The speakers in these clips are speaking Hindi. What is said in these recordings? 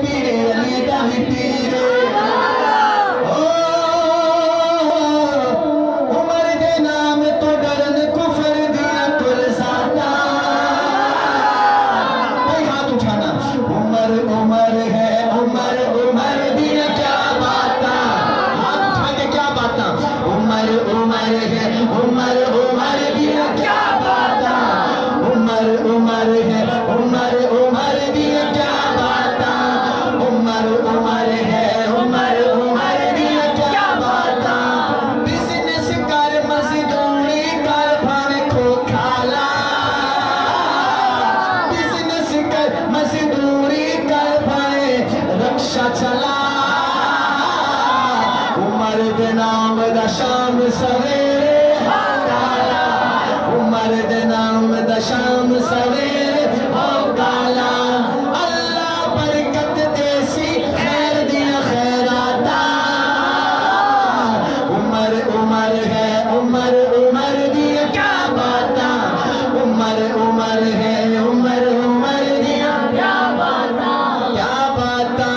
पीरे अली दा भी पीर ओ उमर दे नाम तो डरन कुफर दिया कुल जाता भाई हाथ उठाना उमर उमर है उमर उमर दिया क्या बाता हाथ उठा के क्या बाता उमर उमर है उमर उमर दिया क्या बाता उमर उमर है उमर उमर दिया क्या बाता उमर उमर है उमर उमर दिया क्या बाता बिजनेस कर मजदूरी कर भावे खो खाला बिजनेस कर मजदूरी कर भावे रक्षा चला उमर दे नाम दा शाम सवेरे काला उमर दे नाम दा शाम सवेरे हो काला अल्लाह बरकत देसी खैर दिया खैराता उमर उमर है उमर उमर दिया क्या बाता उमर उमर है उमर उमर दिया क्या बाता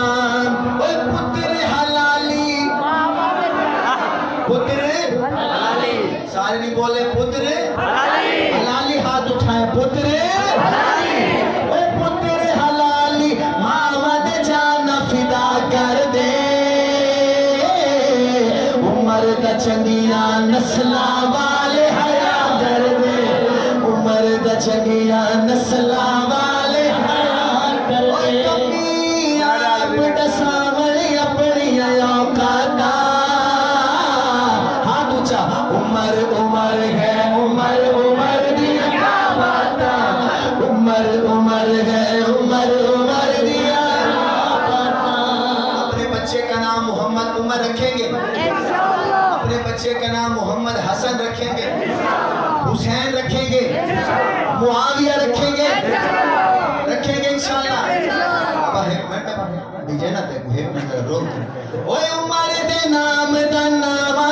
ओए पुत्र हलाली पुत्र हलाली सारे नहीं बोले पुत्र हलाली हाथ उठाए पुत्र हलाली ओ पुत्र हलाली मामा दे जान फिदा कर दे उमर दा चंगिया नस्ला वाले हया कर दे उमर दा चंगिया नस्ला वाले हया कर दे बड़ा सावले अपनी औकाता हाथ ऊंचा उमर उमर है उमर उमर दिया क्या बाता उमर उमर है उमर उमर दिया बाता अपने बच्चे का नाम मोहम्मद उमर रखेंगे अपने बच्चे का नाम मोहम्मद हसन रखेंगे हुसैन रखेंगे मुआविया रखेंगे इंशाल्लाह एक मिनट डीजे ना ते एक मिनट रोक ओए उमर दे नाम दा नामा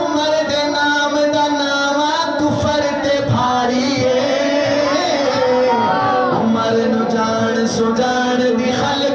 उमर दे नाम दा नामा कुफर ते भारी है उमर नु जान सुजान दी खल